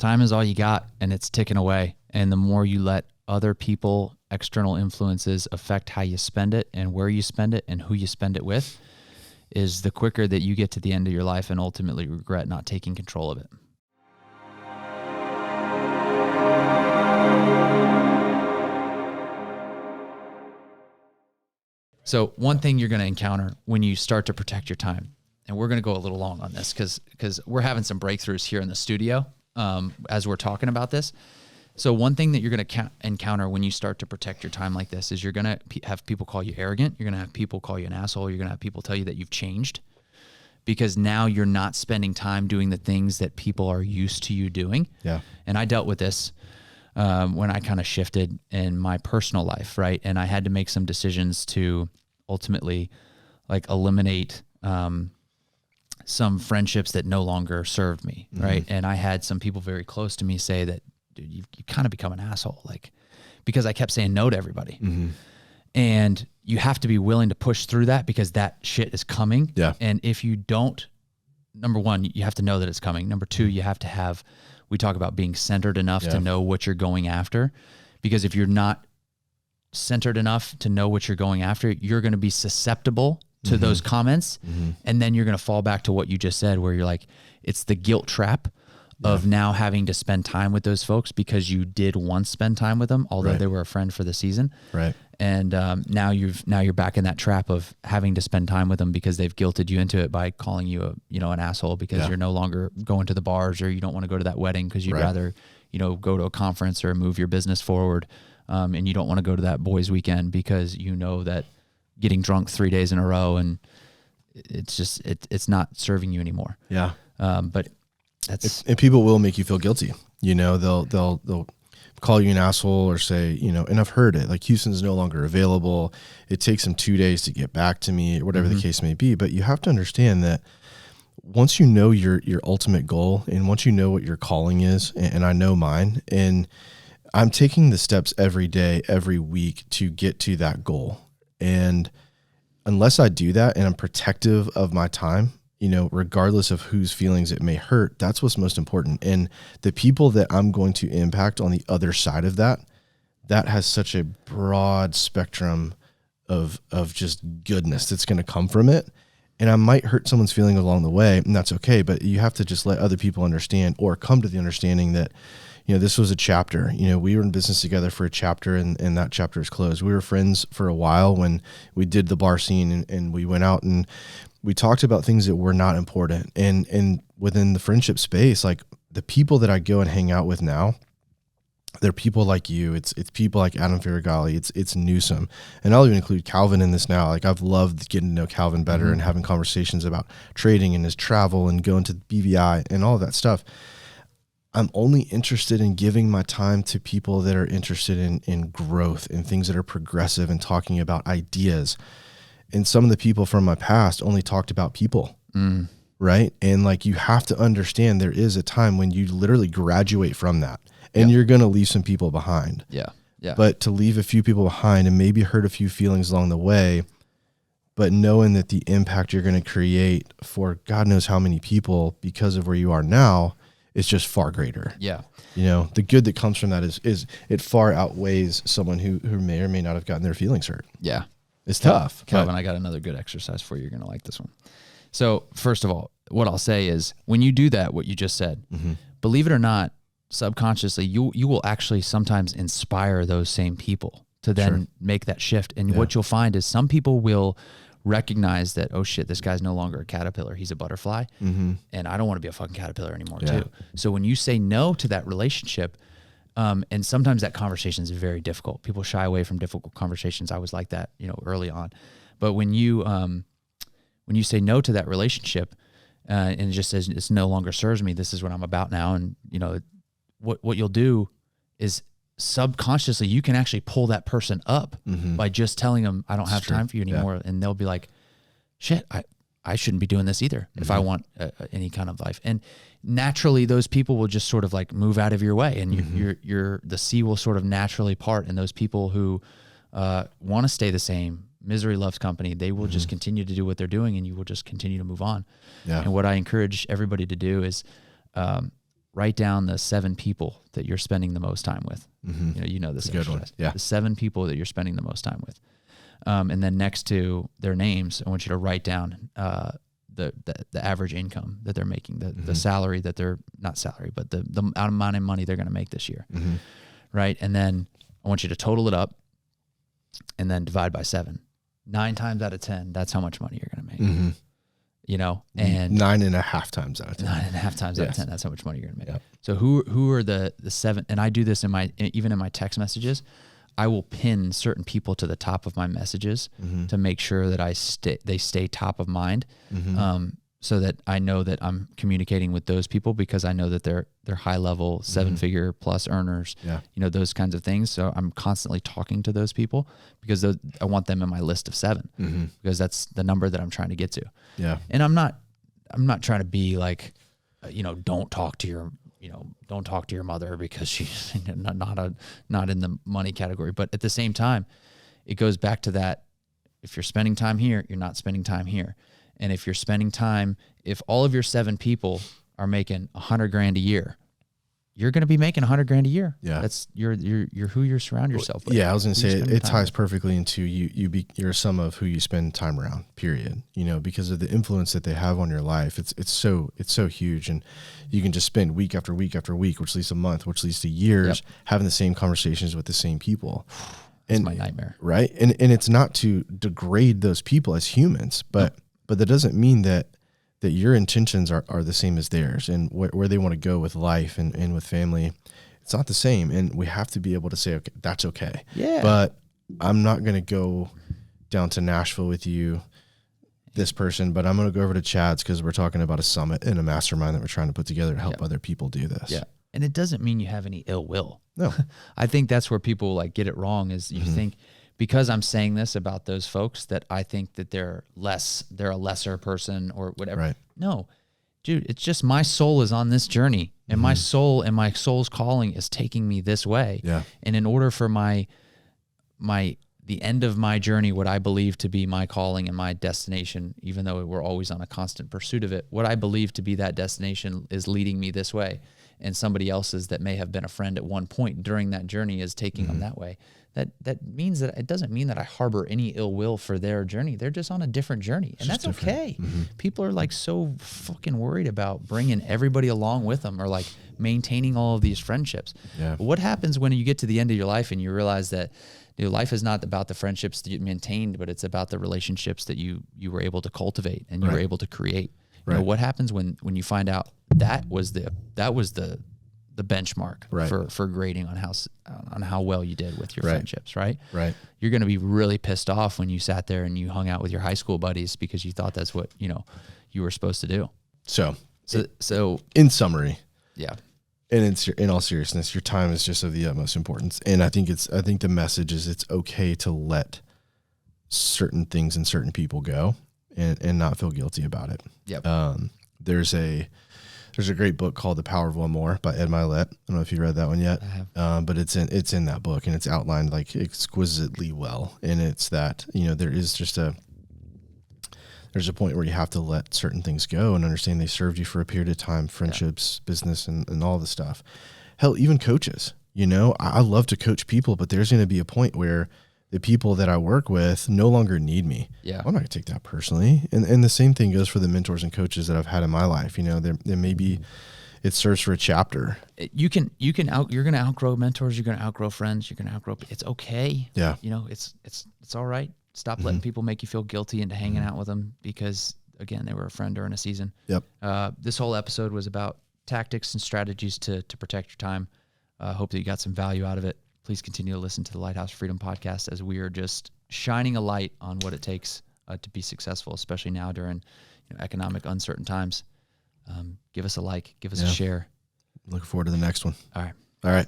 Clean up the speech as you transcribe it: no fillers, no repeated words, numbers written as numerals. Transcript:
Time is all you got, and it's ticking away. And the more you let other people, external influences affect how you spend it and where you spend it and who you spend it with, is the quicker that you get to the end of your life and ultimately regret not taking control of it. So one thing you're going to encounter when you start to protect your time, and we're going to go a little long on this because we're having some breakthroughs here in the studio as we're talking about this. So one thing that you're going to encounter when you start to protect your time like this is you're going to have people call you arrogant. You're going to have people call you an asshole. You're going to have people tell you that you've changed because now you're not spending time doing the things that people are used to you doing. Yeah. And I dealt with this when I kind of shifted in my personal life, right? And I had to make some decisions to ultimately like eliminate some friendships that no longer served me, right? And I had some people very close to me say that, dude, you kind of become an asshole, like, because I kept saying no to everybody. And you have to be willing to push through that because that shit is coming. Yeah. And if you don't, number one, you have to know that it's coming. Number two, you have to have, we talk about being centered enough to know what you're going after, because if you're not centered enough to know what you're going after, you're going to be susceptible to those comments. And then you're going to fall back to what you just said, where you're like, it's the guilt trap of now having to spend time with those folks because you did once spend time with them, although they were a friend for the season. Right. And now you're back in that trap of having to spend time with them because they've guilted you into it by calling you an asshole because you're no longer going to the bars, or you don't want to go to that wedding because you'd rather, go to a conference or move your business forward. And you don't want to go to that boys' weekend because you know that getting drunk 3 days in a row and it's just, it's not serving you anymore. Yeah. But and people will make you feel guilty. They'll call you an asshole or say, and I've heard it, like, Houston's no longer available. It takes them 2 days to get back to me, or whatever the case may be. But you have to understand that once you know your ultimate goal, and once you know what your calling is, and I know mine, and I'm taking the steps every day, every week to get to that goal. And unless I do that and I'm protective of my time, regardless of whose feelings it may hurt, that's what's most important. And the people that I'm going to impact on the other side of that has such a broad spectrum of just goodness that's going to come from it. And I might hurt someone's feeling along the way, and that's okay. But you have to just let other people understand, or come to the understanding that, this was a chapter. We were in business together for a chapter, and that chapter is closed. We were friends for a while when we did the bar scene, and we went out and we talked about things that were not important. And within the friendship space, like, the people that I go and hang out with now, they're people like you. It's people like Adam Faragali. It's Newsom. And I'll even include Calvin in this now. Like, I've loved getting to know Calvin better and having conversations about trading and his travel and going to BVI and all of that stuff. I'm only interested in giving my time to people that are interested in growth and things that are progressive and talking about ideas. And some of the people from my past only talked about people, right? And like, you have to understand there is a time when you literally graduate from that, and you're going to leave some people behind. Yeah. But to leave a few people behind and maybe hurt a few feelings along the way, but knowing that the impact you're going to create for God knows how many people because of where you are now is just far greater. Yeah. The good that comes from that is it far outweighs someone who may or may not have gotten their feelings hurt. Yeah. It's tough. Calvin, I got another good exercise for you. You're going to like this one. So first of all, what I'll say is, when you do that, what you just said, believe it or not, subconsciously, you will actually sometimes inspire those same people to then make that shift. And what you'll find is some people will recognize that, oh shit, this guy's no longer a caterpillar, he's a butterfly. And I don't want to be a fucking caterpillar anymore too. So when you say no to that relationship, and sometimes that conversation is very difficult. People shy away from difficult conversations. I was like that, early on. But when you say no to that relationship, and it just says it's no longer serves me, this is what I'm about now. And what you'll do is subconsciously you can actually pull that person up by just telling them, I don't have time for you anymore. And they'll be like, shit, I shouldn't be doing this either if I want any kind of life. And naturally those people will just sort of like move out of your way, and the sea will sort of naturally part. And those people who want to stay the same, misery loves company, they will just continue to do what they're doing, and you will just continue to move on. And what I encourage everybody to do is write down the 7 people that you're spending the most time with. You know this good one. exercise. Yeah. The 7 people that you're spending the most time with. And then next to their names, I want you to write down the average income that they're making, the salary that they're not salary, but the amount of money they're going to make this year. Right. And then I want you to total it up and then divide by 7. 9 times out of 10, that's how much money you're going to make. You know, and 9.5 times out of 10. 9.5 times out of 10, that's how much money you're going to make. Yep. So who are the 7? And I do this even in my text messages. I will pin certain people to the top of my messages to make sure that they stay top of mind, so that I know that I'm communicating with those people, because I know that they're high level 7-figure plus earners. You know, those kinds of things. So I'm constantly talking to those people because I want them in my list of 7 because that's the number that I'm trying to get to. Yeah. And I'm not trying to be like, don't talk to your mother because she's not in the money category. But at the same time, it goes back to that. If you're spending time here, you're not spending time here. And if you're spending time, if all of your 7 people are making $100,000 a year, you're going to be making $100,000 a year. Yeah. That's you're who you surround yourself with. Yeah. I was going to say it ties perfectly into you're a sum of who you spend time around, period. Because of the influence that they have on your life. It's so huge. And you can just spend week after week after week, which leads to a month, which leads to years, having the same conversations with the same people. It's my nightmare. Right. And it's not to degrade those people as humans, but that doesn't mean that your intentions are the same as theirs, and where they want to go with life and with family. It's not the same. And we have to be able to say, okay, that's okay. Yeah. But I'm not going to go down to Nashville with you, this person, but I'm going to go over to Chad's because we're talking about a summit and a mastermind that we're trying to put together to help other people do this. Yeah. And it doesn't mean you have any ill will. No. I think that's where people get it wrong, is you think, because I'm saying this about those folks, that I think that they're a lesser person or whatever. Right. No, dude, it's just my soul is on this journey, and my soul and my soul's calling is taking me this way. Yeah. And in order for the end of my journey, what I believe to be my calling and my destination, even though we're always on a constant pursuit of it, what I believe to be that destination is leading me this way. And somebody else's that may have been a friend at one point during that journey is taking them that way. That means that it doesn't mean that I harbor any ill will for their journey. They're just on a different journey, and that's okay. People are so fucking worried about bringing everybody along with them, or maintaining all of these friendships. Yeah. But what happens when you get to the end of your life and you realize that life is not about the friendships that you maintained, but it's about the relationships that you were able to cultivate and you were able to create. Right. What happens when you find out that was the benchmark for grading on how well you did with your friendships, right? Right. You're going to be really pissed off when you sat there and you hung out with your high school buddies because you thought that's what you were supposed to do. So in summary, yeah. And in all seriousness, your time is just of the utmost importance. And I think the message is it's okay to let certain things and certain people go and not feel guilty about it. Yep. There's a great book called The Power of One More by Ed Mylett. I don't know if you read that one yet. I have. But it's in that book, and it's outlined exquisitely well. And it's that, there's a point where you have to let certain things go and understand they served you for a period of time, friendships, business, and all the stuff. Hell, even coaches, I love to coach people, but there's going to be a point where the people that I work with no longer need me. Yeah. I'm not going to take that personally. And the same thing goes for the mentors and coaches that I've had in my life. There may be, it serves for a chapter. You're going to outgrow mentors. You're going to outgrow friends. You're going to outgrow, it's okay. Yeah. It's all right. Stop letting people make you feel guilty into hanging out with them because, again, they were a friend during a season. Yep. This whole episode was about tactics and strategies to protect your time. Hope that you got some value out of it. Please continue to listen to the Lighthouse Freedom Podcast as we are just shining a light on what it takes to be successful, especially now during economic uncertain times. Give us a like, give us a share. Looking forward to the next one. All right.